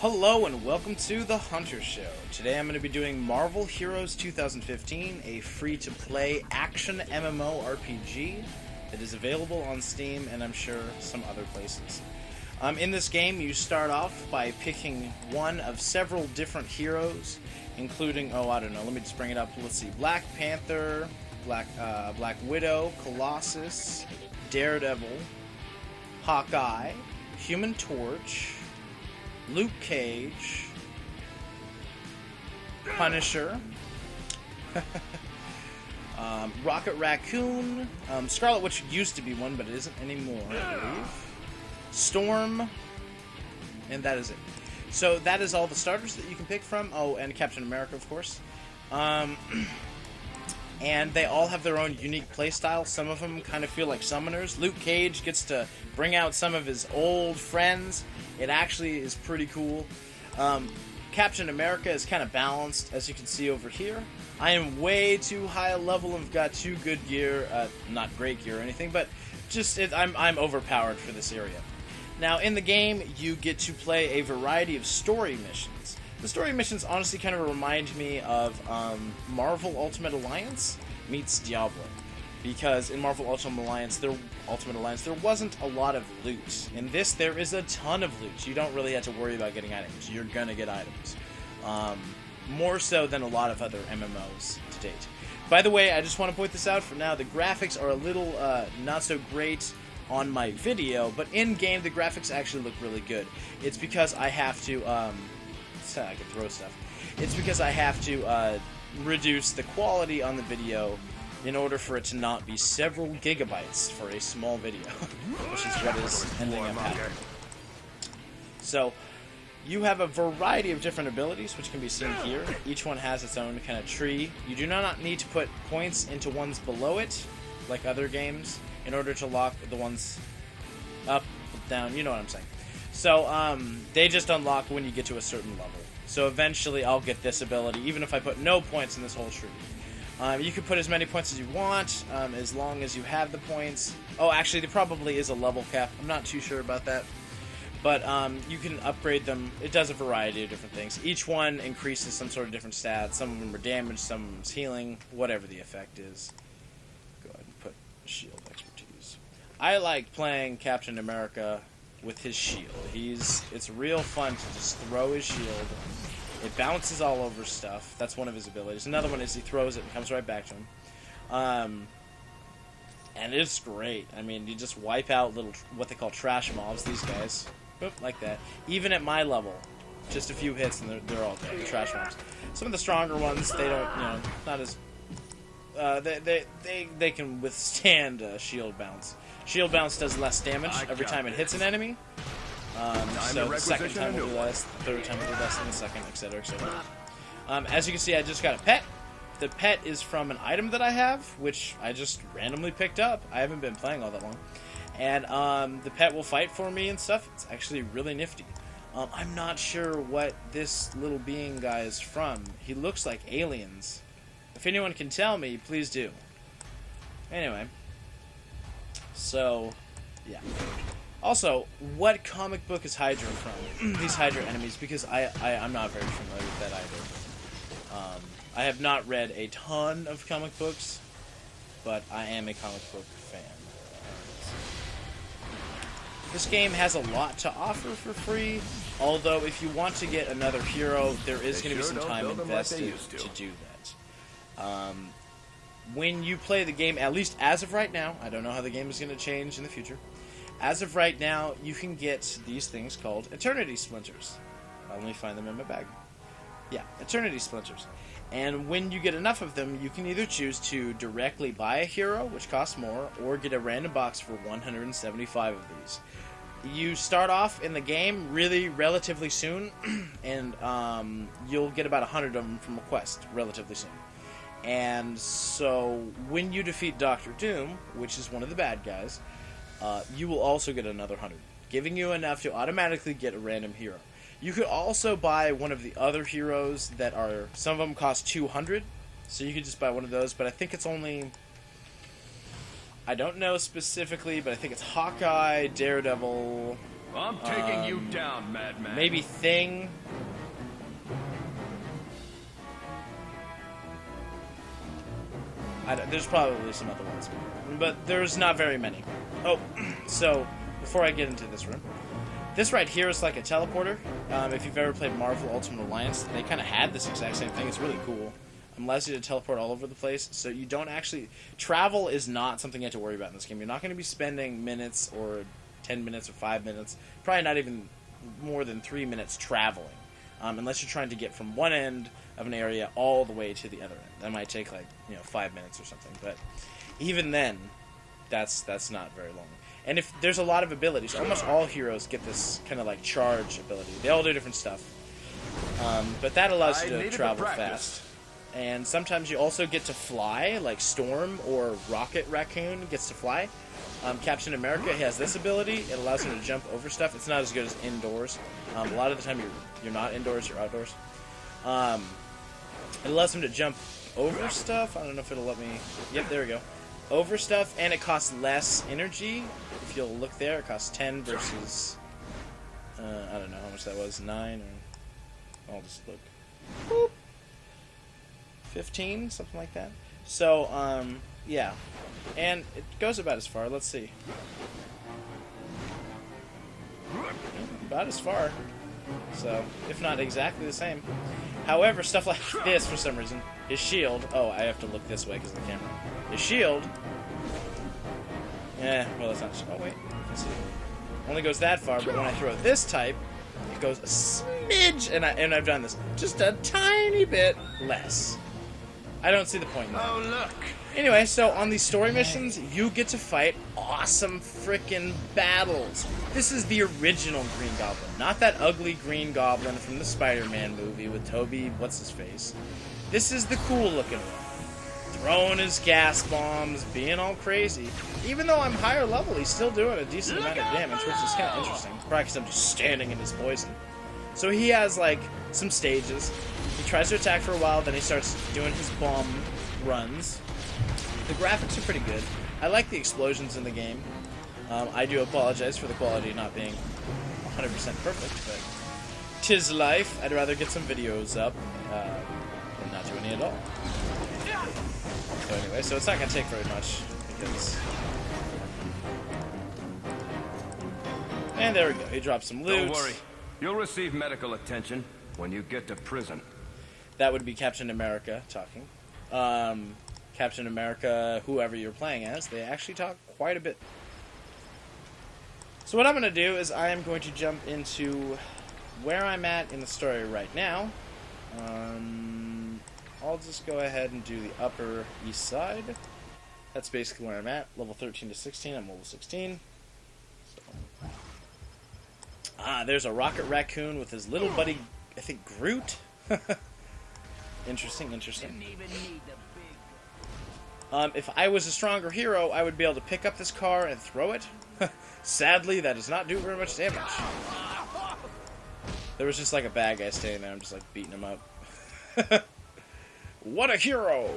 Hello and welcome to The Hunter Show. Today I'm going to be doing Marvel Heroes 2015, a free-to-play action MMORPG that is available on Steam and I'm sure some other places. In this game you start off by picking one of several different heroes, including, let me just bring it up. Let's see, Black Panther, Black Widow, Colossus, Daredevil, Hawkeye, Human Torch, Luke Cage, Punisher, Rocket Raccoon, Scarlet Witch used to be one, but it isn't anymore, I believe. Storm, and that is it. So that is all the starters that you can pick from. Oh, and Captain America, of course. And they all have their own unique playstyle. Some of them kind of feel like summoners. Luke Cage gets to bring out some of his old friends. It actually is pretty cool. Captain America is kind of balanced, as you can see over here. I am way too high a level and got too good gear. Not great gear or anything, but just I'm overpowered for this area. Now, in the game, you get to play a variety of story missions. The story missions honestly kind of remind me of Marvel Ultimate Alliance meets Diablo. Because in Marvel Ultimate Alliance, there wasn't a lot of loot. In this, there is a ton of loot. You don't really have to worry about getting items. You're gonna get items. More so than a lot of other MMOs to date. By the way, I just want to point this out for now. The graphics are a little not so great on my video, but in-game, the graphics actually look really good. It's because I have to... I can throw stuff. It's because I have to reduce the quality on the video in order for it to not be several gigabytes for a small video, which is what is ending up happening. So, you have a variety of different abilities, which can be seen here. Each one has its own kind of tree. You do not need to put points into ones below it, like other games, in order to lock the ones up, down, you know what I'm saying. So, they just unlock when you get to a certain level. So eventually I'll get this ability, even if I put no points in this whole tree. You can put as many points as you want, as long as you have the points. Oh, actually, there probably is a level cap. I'm not too sure about that. But you can upgrade them. It does a variety of different things. Each one increases some sort of different stats. Some of them are damage, some of them is healing, whatever the effect is. Go ahead and put shield expertise. I like playing Captain America with his shield. It's real fun to just throw his shield. It bounces all over stuff. That's one of his abilities. Another one is he throws it and comes right back to him. And it's great. I mean, you just wipe out little, what they call trash mobs, these guys. Boop, like that. Even at my level, just a few hits and they're all dead. The trash mobs. Some of the stronger ones, they don't, not as... They can withstand shield bounce. Shield bounce does less damage every time it hits an enemy. So the second time will do less, the third time will do less than the second, etc., etc. As you can see, I just got a pet. The pet is from an item that I have, which I just randomly picked up. I haven't been playing all that long. And the pet will fight for me and stuff. It's actually really nifty. I'm not sure what this little being guy is from. He looks like aliens. If anyone can tell me, please do. Anyway. So, yeah. Also, what comic book is Hydra from? These Hydra enemies, because I'm not very familiar with that either. I have not read a ton of comic books, but I am a comic book fan. This game has a lot to offer for free, although if you want to get another hero, there is going to be some time invested to do that. When you play the game, at least as of right now, I don't know how the game is going to change in the future. As of right now, you can get these things called Eternity Splinters. Let me find them in my bag. Yeah, Eternity Splinters. And when you get enough of them, you can either choose to directly buy a hero, which costs more, or get a random box for 175 of these. You start off in the game relatively soon, and you'll get about 100 of them from a quest relatively soon. And so, when you defeat Dr. Doom, which is one of the bad guys, you will also get another 100, giving you enough to automatically get a random hero. You could also buy one of the other heroes that are... Some of them cost 200, so you could just buy one of those, but I think it's only... I don't know specifically, but I think it's Hawkeye, Daredevil, I'm taking you down, madman. Maybe Thing. There's probably some other ones, but there's not very many. Oh, so before I get into this room, this right here is like a teleporter. If you've ever played Marvel Ultimate Alliance, they kind of had this exact same thing. It's really cool. It allows you to teleport all over the place, so you don't actually... Travel is not something you have to worry about in this game. You're not going to be spending minutes or 10 minutes or 5 minutes, probably not even more than 3 minutes traveling, unless you're trying to get from one end of an area all the way to the other end. That might take 5 minutes or something, but even then, that's not very long. And if there's a lot of abilities, almost all heroes get this kind of like charge ability. They all do different stuff, but that allows you to travel fast. And sometimes you also get to fly, like Storm or Rocket Raccoon gets to fly. Captain America has this ability. It allows him to jump over stuff. It's not as good as indoors. A lot of the time you're not indoors, you're outdoors. It allows him to jump over stuff. I don't know if it'll let me... Yep, there we go. Over stuff, and it costs less energy. If you'll look there, it costs 10 versus... I don't know how much that was. 9 or... I'll just look. Boop. 15, something like that. So, yeah. And it goes about as far. Let's see. About as far. So, if not exactly the same. However, stuff like this, for some reason, his shield... Oh, I have to look this way because of the camera. His shield... well, it's not... Oh, wait. Let's see. Only goes that far, but when I throw this type, it goes a smidge, and I've done this, just a tiny bit less. I don't see the point in that. Oh, look! Anyway, so on these story missions, you get to fight awesome frickin' battles. This is the original Green Goblin, not that ugly Green Goblin from the Spider-Man movie with Toby, what's-his-face. This is the cool-looking one. Throwing his gas bombs, being all crazy. Even though I'm higher level, he's still doing a decent amount of damage, which is kind of interesting. Probably because I'm just standing in his poison. So he has, like, some stages. He tries to attack for a while, then he starts doing his bomb runs. The graphics are pretty good. I like the explosions in the game. I do apologize for the quality not being 100% perfect, but 'tis life. I'd rather get some videos up than not do any at all. So anyway, so it's not going to take very much, because... And there we go, he dropped some loot. Don't worry, you'll receive medical attention when you get to prison. That would be Captain America talking. Captain America, whoever you're playing as, they actually talk quite a bit. So what I'm going to do is I am going to jump into where I'm at in the story right now. I'll just go ahead and do the Upper East Side. That's basically where I'm at. Level 13 to 16. I'm level 16. So. There's a Rocket Raccoon with his little buddy, I think, Groot. Interesting, interesting. If I was a stronger hero, I would be able to pick up this car and throw it. Sadly, that does not do very much damage. There was just like a bad guy standing there. I'm just like beating him up. What a hero!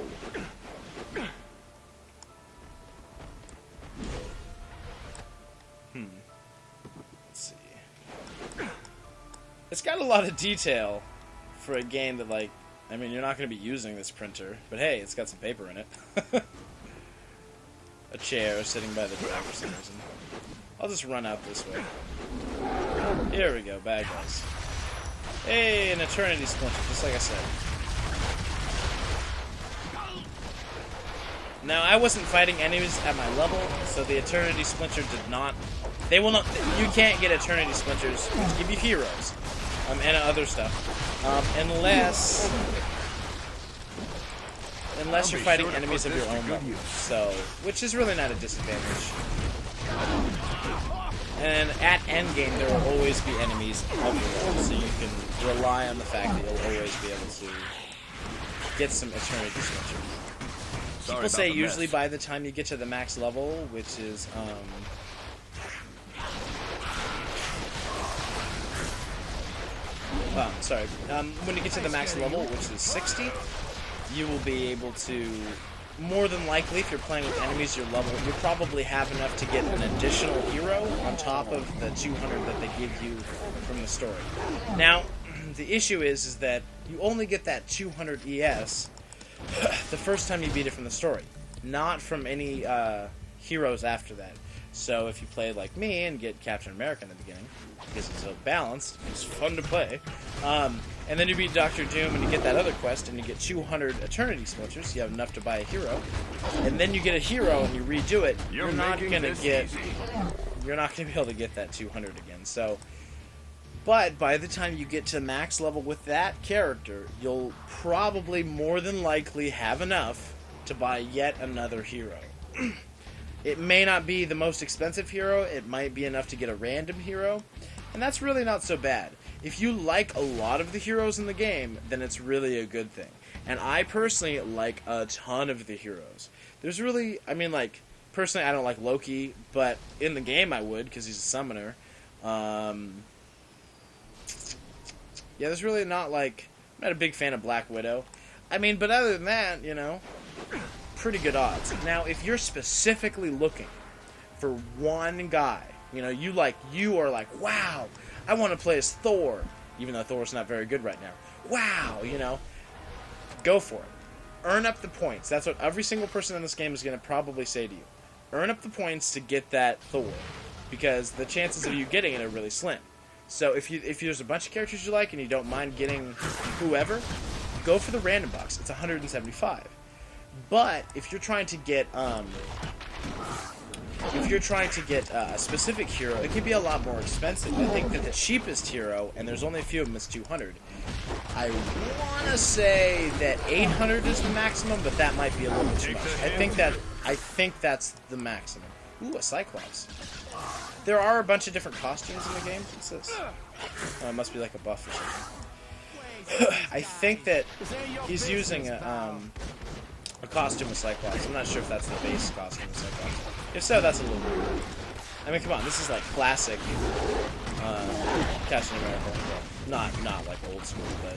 Let's see. It's got a lot of detail for a game that, like, I mean, you're not going to be using this printer, but hey, it's got some paper in it. A chair sitting by the door for some reason. I'll just run out this way. Here we go, bad guys. Hey, an Eternity Splinter, just like I said. Now, I wasn't fighting enemies at my level, so the Eternity Splinter did not... They will not... You can't get Eternity Splinters to give you heroes. And other stuff. Unless you're fighting enemies of your own level. So, which is really not a disadvantage. And at endgame, there will always be enemies of your level, so you can rely on the fact that you'll always be able to get some Eternity Splinter. People say usually by the time you get to the max level, which is, when you get to the max level, which is 60, you will be able to more than likely, if you're playing with enemies your level, you probably have enough to get an additional hero on top of the 200 that they give you from the story. Now, the issue is that you only get that 200 ES the first time you beat it from the story, not from any heroes after that. So if you play like me and get Captain America in the beginning, because it's so balanced, it's fun to play, and then you beat Dr. Doom and you get that other quest and you get 200 Eternity Splinters, you have enough to buy a hero, and then you get a hero and you redo it, you're not going to be able to get that 200 again. So, but by the time you get to max level with that character, you'll probably more than likely have enough to buy yet another hero. It may not be the most expensive hero, it might be enough to get a random hero, and that's really not so bad. If you like a lot of the heroes in the game, then it's really a good thing. And I personally like a ton of the heroes. There's really, I mean, like, personally I don't like Loki, but in the game I would, because he's a summoner. Yeah, there's really not, like, I'm not a big fan of Black Widow. I mean, but other than that, you know, pretty good odds. Now, if you're specifically looking for one guy, you know, you are like, wow, I want to play as Thor, even though Thor's not very good right now. Wow, you know, go for it. Earn up the points. That's what every single person in this game is going to probably say to you. Earn up the points to get that Thor, because the chances of you getting it are really slim. So if there's a bunch of characters you like and you don't mind getting whoever, go for the random box. It's 175. But if you're trying to get a specific hero, it can be a lot more expensive. I think that the cheapest hero, and there's only a few of them, is 200. I want to say that 800 is the maximum, but that might be a little bit too much. I think that's the maximum. Ooh, a Cyclops. There are a bunch of different costumes in the game. What's this? Oh, it must be like a buff or something. I think that he's using a costume of Cyclops. I'm not sure if that's the base costume of Cyclops. If so, that's a little weird. I mean, come on, this is like classic Captain America. Well, not like old school, but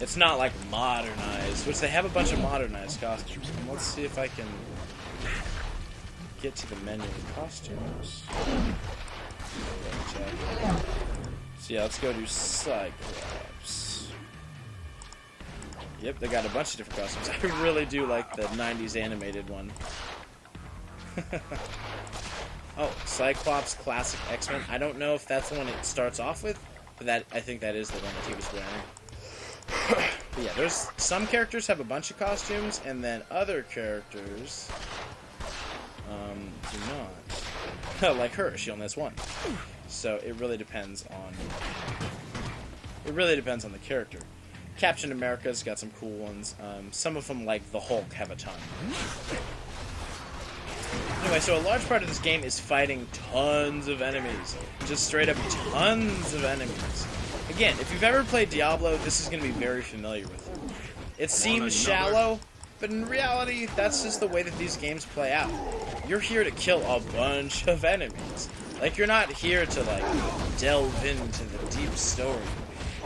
it's not like modernized, which they have a bunch of modernized costumes. And let's see if I can get to the menu of costumes. So yeah, let's go to Cyclops. Yep, they got a bunch of different costumes. I really do like the 90s animated one. Oh, Cyclops Classic X-Men. I don't know if that's the one it starts off with, but I think that is the one that he was wearing. But yeah, there's some characters have a bunch of costumes, and then other characters do not. Like her, she only has one. So it really depends on the character. Captain America's got some cool ones. Some of them, like the Hulk, have a ton. Anyway, so a large part of this game is fighting tons of enemies. Just straight up tons of enemies. Again, if you've ever played Diablo, this is going to be very familiar with it. It seems shallow, but in reality, that's just the way that these games play out. You're here to kill a bunch of enemies. Like, you're not here to, like, delve into the deep story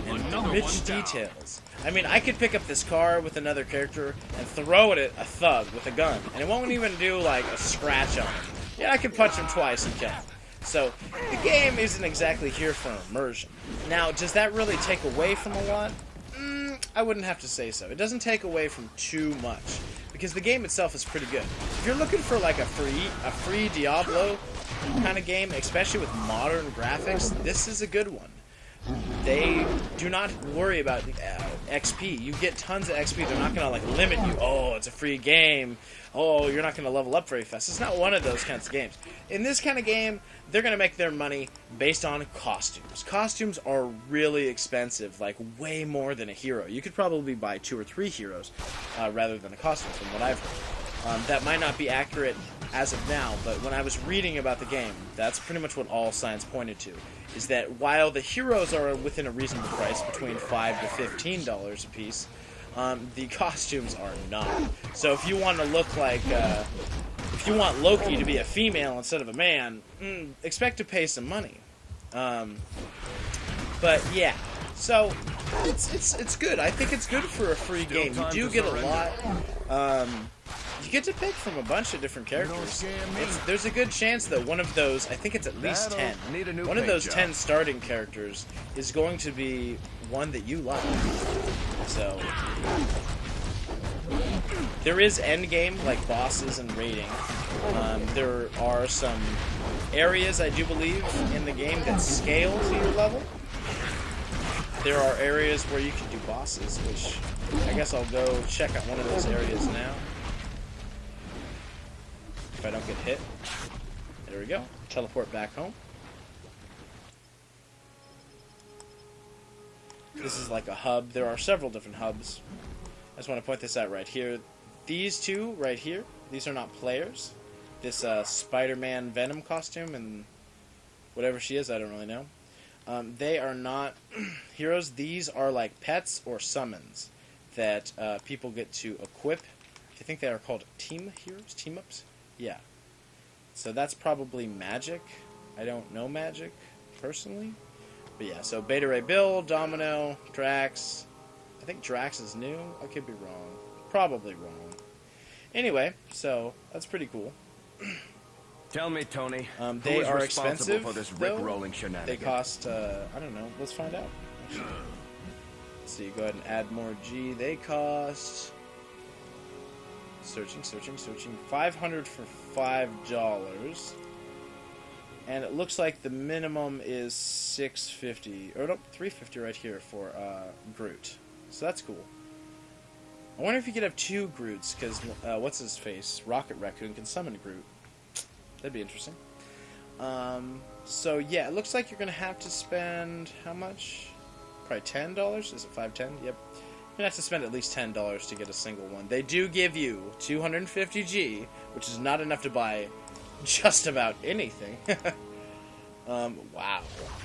and rich details. I mean, I could pick up this car with another character and throw it at a thug with a gun, and it won't even do, like, a scratch on him. Yeah, I could punch him twice and kill him. So, the game isn't exactly here for immersion. Now, does that really take away from a lot? I wouldn't have to say so. It doesn't take away from too much, because the game itself is pretty good. If you're looking for, like, a free Diablo kind of game, especially with modern graphics, this is a good one. They do not worry about XP. You get tons of XP. They're not going to, like, limit you. Oh, it's a free game. Oh, you're not going to level up very fast. It's not one of those kinds of games. In this kind of game, they're going to make their money based on costumes. Costumes are really expensive, like way more than a hero. You could probably buy 2 or 3 heroes rather than a costume, from what I've heard. That might not be accurate as of now, but when I was reading about the game, that's pretty much what all signs pointed to, is that while the heroes are within a reasonable price, between $5 to $15 a piece, the costumes are not. So if you want to look like, if you want Loki to be a female instead of a man, expect to pay some money. But yeah, so It's good. I think it's good for a free game. You do get a lot. You get to pick from a bunch of different characters. There's a good chance that one of those, I think it's at least 10, one of those 10 starting characters is going to be one that you like. So, there is endgame, like bosses and raiding. There are some areas, I do believe, in the game that scale to your level. There are areas where you can do bosses, which I guess I'll go check out one of those areas now. If I don't get hit. There we go. Teleport back home. This is like a hub. There are several different hubs. I just want to point this out right here. These two right here, these are not players. This Spider-Man Venom costume and whatever she is, I don't really know. They are not heroes. These are like pets or summons that people get to equip. I think they are called team heroes? Team-ups? Yeah. So that's probably magic. I don't know magic, personally. But yeah, so Beta Ray Bill, Domino, Drax. I think Drax is new. I could be wrong. Probably wrong. Anyway, so that's pretty cool. Tell me, Tony, they are responsible expensive, for this though. Rick-rolling shenanigans? They cost, I don't know. Let's find out. Actually. Let's see, go ahead and add more G. They cost... Searching. 500 for $5. And it looks like the minimum is $650. Or no, $350 right here for Groot. So that's cool. I wonder if you could have 2 Groots, because what's his face? Rocket Raccoon can summon Groot. That'd be interesting. So yeah, it looks like you're gonna have to spend how much? Probably $10. Is it $5.10? Yep. You're gonna have to spend at least $10 to get a single one. They do give you 250 G, which is not enough to buy just about anything. Wow,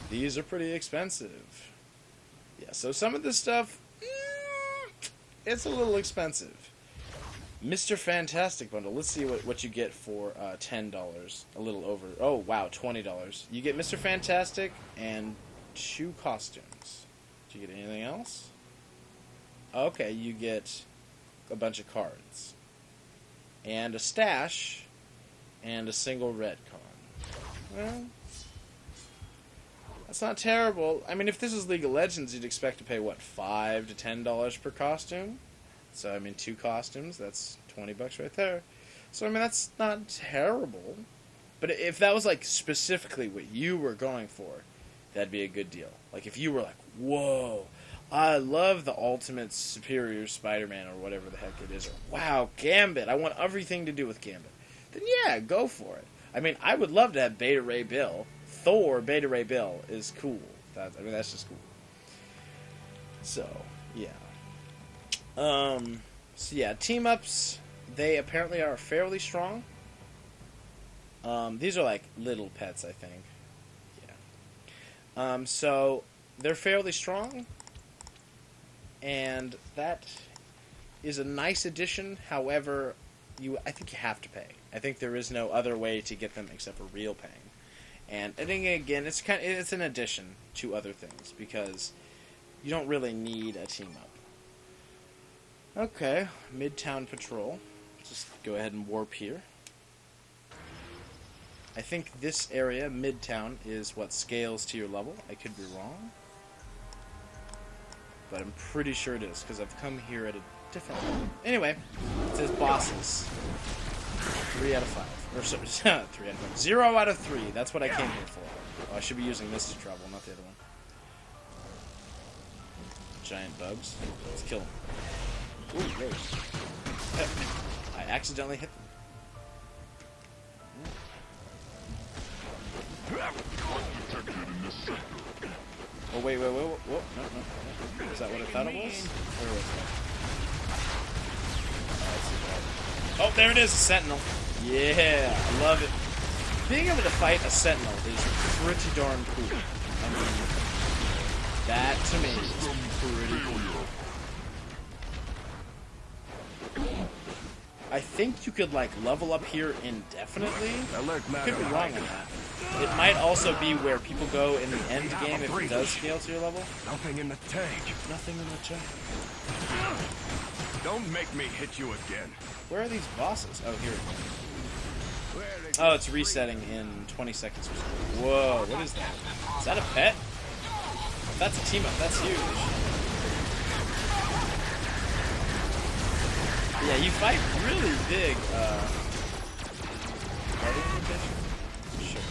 these are pretty expensive. Yeah, so some of this stuff, it's a little expensive. Mr. Fantastic bundle. Let's see what you get for $10. A little over. Oh, wow, $20. You get Mr. Fantastic and 2 costumes. Do you get anything else? Okay, you get a bunch of cards. And a stash. And a single red card. Well, that's not terrible. I mean, if this is League of Legends, you'd expect to pay, what, $5 to $10 per costume? So, I mean, 2 costumes, that's $20 right there. So, I mean, that's not terrible. But if that was, like, specifically what you were going for, that'd be a good deal. Like, if you were like, whoa, I love the Ultimate Superior Spider-Man or whatever the heck it is. Or, wow, Gambit, I want everything to do with Gambit. Then, yeah, go for it. I mean, I would love to have Beta Ray Bill. Thor Beta Ray Bill is cool. I mean, that's just cool. So, yeah. So yeah, team-ups, they apparently are fairly strong. These are like little pets, I think. Yeah. So, they're fairly strong. And that is a nice addition. However, I think you have to pay. I think there is no other way to get them except for real paying. And I think, again, it's an addition to other things, because you don't really need a team-up. Okay, Midtown Patrol. Just go ahead and warp here. I think this area, Midtown, is what scales to your level. I could be wrong. But I'm pretty sure it is, because I've come here at a different level. Anyway, it says bosses. 3 out of 5. Or sorry, 3 out of 5. 0 out of 3. That's what I came here for. Oh, I should be using this to travel, not the other one. Giant bugs. Let's kill them. Ooh, rose. I accidentally hit them. Oh, wait. Whoa, no. Is that what I thought it was? Where was that? Oh, there it is, a Sentinel. Yeah, I love it. Being able to fight a Sentinel is pretty darn cool. I mean, that to me is pretty cool. I think you could, like, level up here indefinitely. Could be wrong on that. It might also be where people go in the end game if it does scale to your level. Nothing in the tank. Nothing in the tank. Don't make me hit you again. Where are these bosses? Oh, here. Oh, it's resetting in 20 seconds or so. Whoa, what is that? Is that a pet? If that's a team up, that's huge. Yeah, you fight really big, Sure.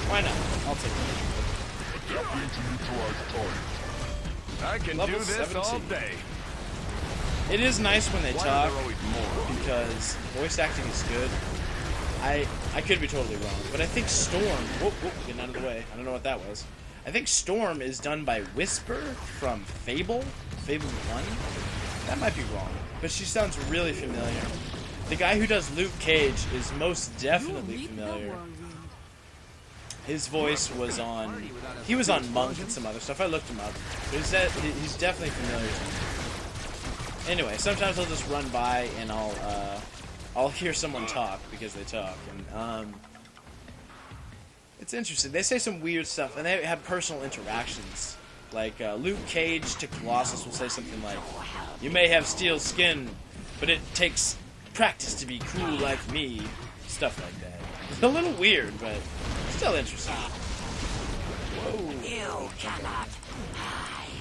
Why not? I'll take it. I can Level do this 17. all day. It is nice when they talk, because voice acting is good. I could be totally wrong, but I think Storm... Whoop, getting out of the way. I don't know what that was. I think Storm is done by Whisper from Fable 1. That might be wrong, but she sounds really familiar. The guy who does Luke Cage is most definitely familiar. His voice was on... He was on Monk and some other stuff. I looked him up. But he's definitely familiar to me. Anyway, sometimes I'll just run by and I'll hear someone talk because they talk. And it's interesting. They say some weird stuff, and they have personal interactions. Like, Luke Cage to Colossus will say something like, "You may have steel skin, but it takes practice to be cool like me." Stuff like that. It's a little weird, but still interesting. Whoa. You cannot hide.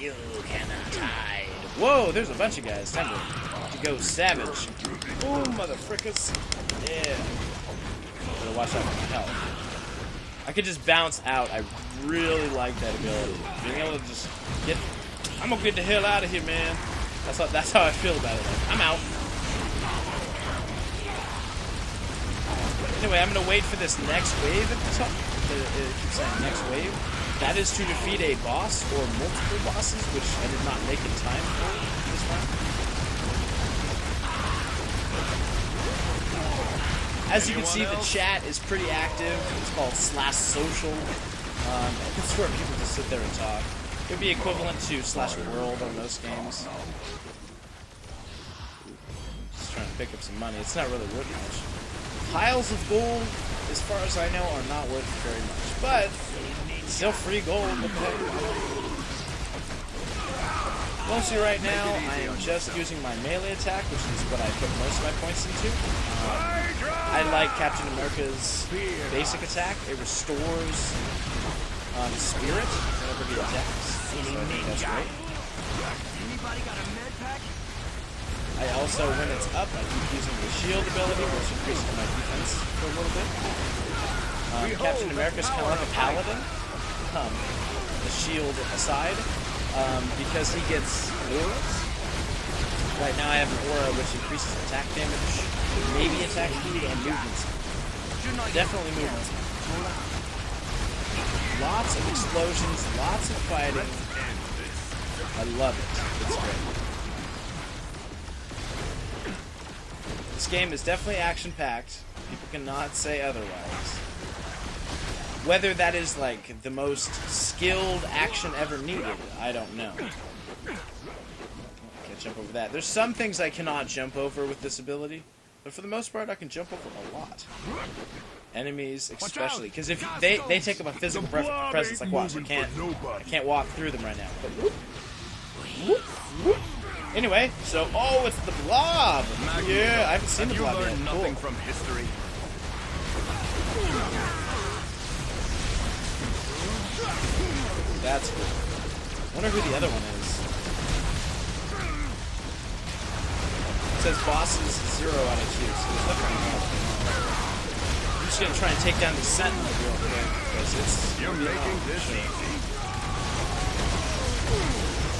You cannot hide. Whoa, there's a bunch of guys. Time to go savage. Oh, motherfrickers. Yeah. Better watch out for my health. I could just bounce out. I really like that ability. Being able to just get... I'm gonna get the hell out of here, man. That's how I feel about it. Like, I'm out. Anyway, I'm gonna wait for this next wave at the top. It keeps saying next wave. That is to defeat a boss or multiple bosses, which I did not make in time for this one. As you can see, the chat is pretty active. It's called /social. It's where people just sit there and talk. It would be equivalent to /world on most games. Just trying to pick up some money. It's not really worth much. Piles of gold, as far as I know, are not worth very much. But still free gold. What the heck? Mostly right now, I am just using my melee attack, which is what I put most of my points into. I like Captain America's basic attack. It restores spirit whenever he attacks. So I think that's great. I also, when it's up, I keep using the shield ability, which increases my defense for a little bit. Captain America's kind of like a paladin. The shield aside, because he gets auras. Right now I have an aura which increases attack damage, maybe attack speed, and movement speed. Definitely movement speed. Lots of explosions, lots of fighting. I love it. It's great. This game is definitely action-packed. People cannot say otherwise. Whether that is, like, the most skilled action ever needed, I don't know. Can't jump over that. There's some things I cannot jump over with this ability, but for the most part, I can jump over a lot. Enemies, especially, because if they take up a physical presence, like what? I can't walk through them right now. But anyway, so it's the blob. Yeah, I haven't seen the blob yet. Cool. From history. That's cool. I wonder who the other one is. It says bosses 0 out of 2, so there's nothing wrong. I'm just gonna try and take down the Sentinel real quick, because it's... You're making this easy.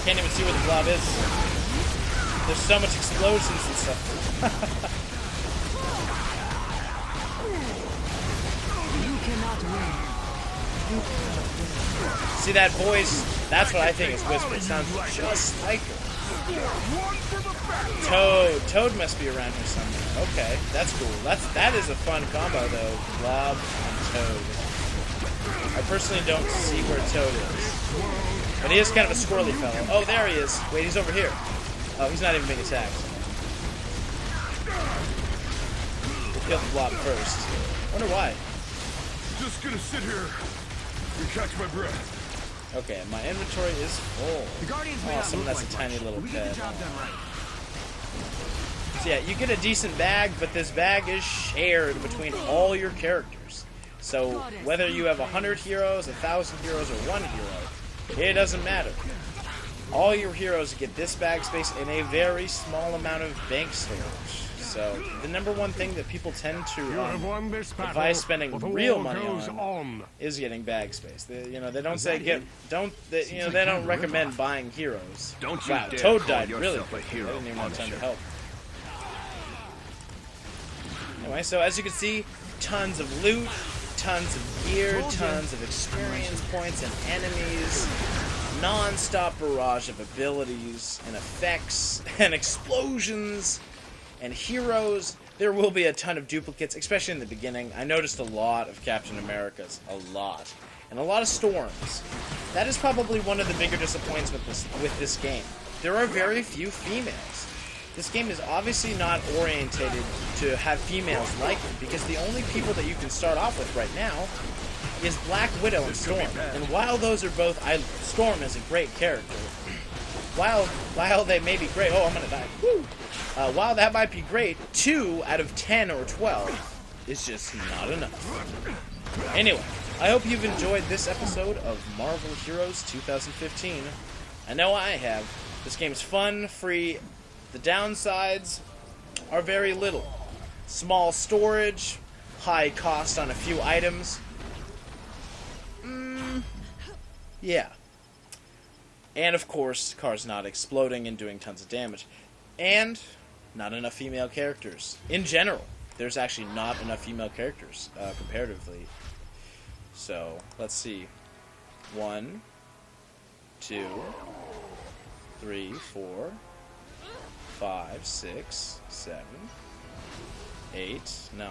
Can't even see where the blob is. There's so much explosions and stuff. You cannot win. See that voice? That's what I think is Whisper. It sounds just like her. Toad must be around here somewhere. Okay, that's cool. That is a fun combo though. Blob and Toad. I personally don't see where Toad is. But he is kind of a squirrely fellow. Oh, there he is. Wait, he's over here. Oh, he's not even being attacked. kill the blob first. Wonder why. Just gonna sit here and catch my breath. Okay, my inventory is full. The Guardians may Oh, not someone look that's a like tiny much, little but we get pet. the job done right. So yeah, you get a decent bag, but this bag is shared between all your characters. So whether you have 100 heroes, 1,000 heroes, or 1 hero, it doesn't matter. All your heroes get this bag space and a very small amount of bank storage. So the number one thing that people tend to advise spending real money on is getting bag space. They don't say they don't recommend buying heroes. Don't you wow, dare Toad call died yourself really a quick. I hero, didn't even have time to Punisher. help. Anyway, so as you can see, tons of loot, tons of gear, tons of experience points and enemies, non-stop barrage of abilities and effects and explosions and heroes. There will be a ton of duplicates, especially in the beginning. I noticed a lot of Captain Americas, a lot. And a lot of storms. That is probably one of the bigger disappointments with this game. There are very few females. This game is obviously not orientated to have females like it, because the only people that you can start off with right now is Black Widow and Storm. And while those are both, Storm is a great character. While they may be great, oh, I'm gonna die. Woo! While that might be great, 2 out of 10 or 12 is just not enough. Anyway, I hope you've enjoyed this episode of Marvel Heroes 2015. I know I have. This game is fun, free. The downsides are very little. Small storage, high cost on a few items. Yeah. And of course, cars not exploding and doing tons of damage. And not enough female characters. In general, there's actually not enough female characters, comparatively. So, let's see. 1, 2, 3, 4, 5, 6, 7, 8, 9.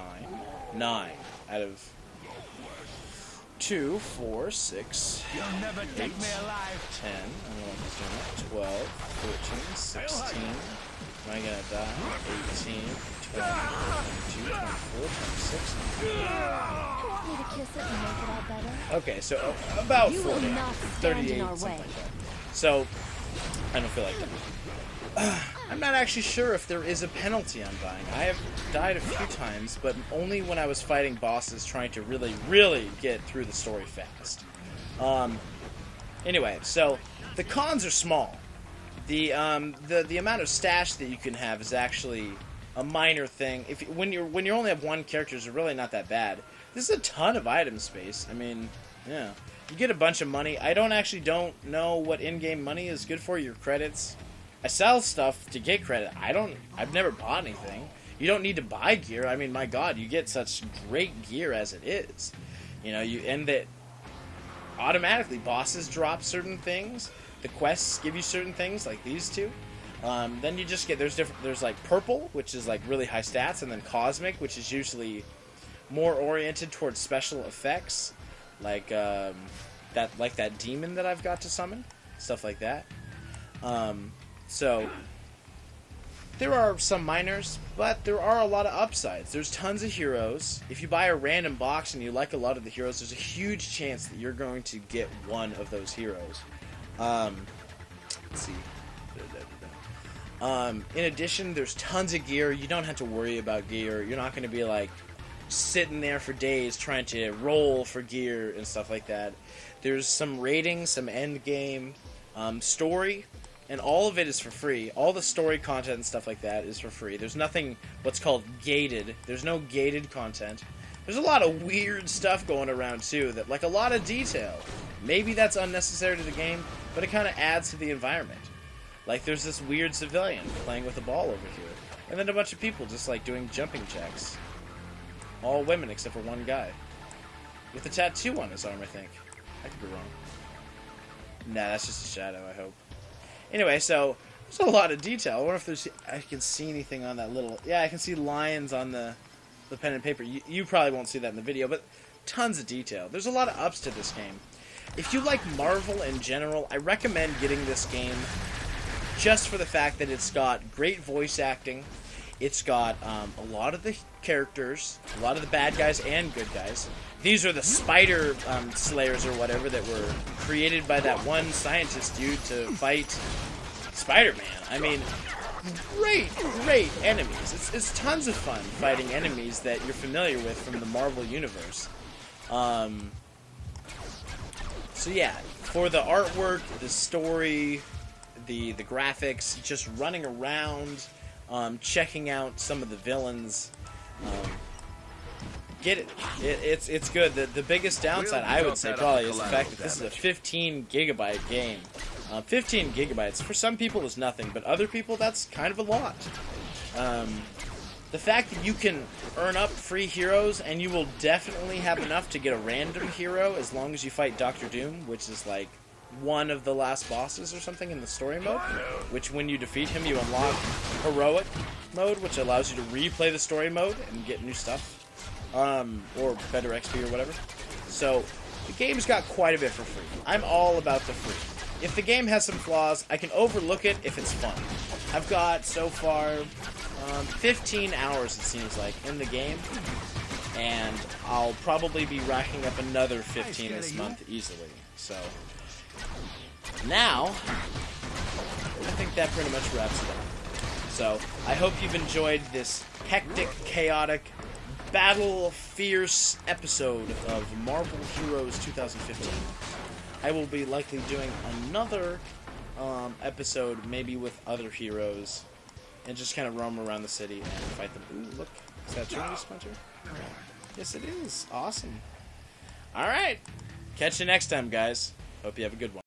9 out of 2, 4, 6, You'll never 8, take me alive. 10, I don't know what I'm doing, 12, 14, 16, am I gonna die? 18, 20, 22, 24, 26. Want me to kiss it and make it all better? Okay, so about You will 40, not stand 38, in our something way. like that. So, I don't feel like that. I'm not actually sure if there is a penalty on dying. I have died a few times, but only when I was fighting bosses trying to really, really get through the story fast. Anyway, so the cons are small. The amount of stash that you can have is actually a minor thing. When you only have one character, it's really not that bad. This is a ton of item space. I mean, yeah, you get a bunch of money. I don't know what in-game money is good for. Your credits. I sell stuff to get credit. I've never bought anything. You don't need to buy gear. I mean, my God, you get such great gear as it is. You know, that automatically bosses drop certain things. The quests give you certain things, like these two. Then you just get there's like purple, which is like really high stats, and then cosmic, which is usually more oriented towards special effects, like that demon that I've got to summon, stuff like that. So, there are some minors, but there are a lot of upsides. There's tons of heroes. If you buy a random box and you like a lot of the heroes, there's a huge chance that you're going to get one of those heroes. Let's see. In addition, there's tons of gear. You don't have to worry about gear. You're not going to be, like, sitting there for days trying to roll for gear and stuff like that. There's some rating, some end game, story. And all of it is for free. All the story content and stuff like that is for free. There's nothing what's called gated. There's no gated content. There's a lot of weird stuff going around, too, that like a lot of detail. Maybe that's unnecessary to the game, but it kind of adds to the environment. Like, there's this weird civilian playing with a ball over here. And then a bunch of people just, like, doing jumping jacks. All women except for one guy. With a tattoo on his arm, I think. I could be wrong. Nah, that's just a shadow, I hope. Anyway, so there's a lot of detail. I wonder if I can see anything on that little... Yeah, I can see lions on the pen and paper. You probably won't see that in the video, but tons of detail. There's a lot of ups to this game. If you like Marvel in general, I recommend getting this game just for the fact that it's got great voice acting. It's got a lot of the characters, a lot of the bad guys and good guys. These are the spider slayers or whatever that were created by that one scientist dude to fight Spider-Man. I mean, great enemies. It's tons of fun fighting enemies that you're familiar with from the Marvel Universe. So yeah, for the artwork, the story, the graphics, just running around, checking out some of the villains, get it. It's good. The biggest downside, I would say, probably is the fact that this is a 15 gigabyte game. 15 gigabytes, for some people, is nothing, but other people, that's kind of a lot. The fact that you can earn up free heroes, and you will definitely have enough to get a random hero as long as you fight Dr. Doom, which is like one of the last bosses or something in the story mode, which when you defeat him, you unlock heroic mode, which allows you to replay the story mode and get new stuff, or better XP or whatever. So the game's got quite a bit for free. I'm all about the free. If the game has some flaws, I can overlook it if it's fun. I've got, so far, 15 hours, it seems like, in the game, and I'll probably be racking up another 15 this month easily. So, now, I think that pretty much wraps it up. So, I hope you've enjoyed this hectic, chaotic, battle-fierce episode of Marvel Heroes 2015. I will be likely doing another episode, maybe with other heroes, and just kind of roam around the city and fight them. Ooh, look. Is that Trinity Splinter? Yes, it is. Awesome. Alright. Catch you next time, guys. Hope you have a good one.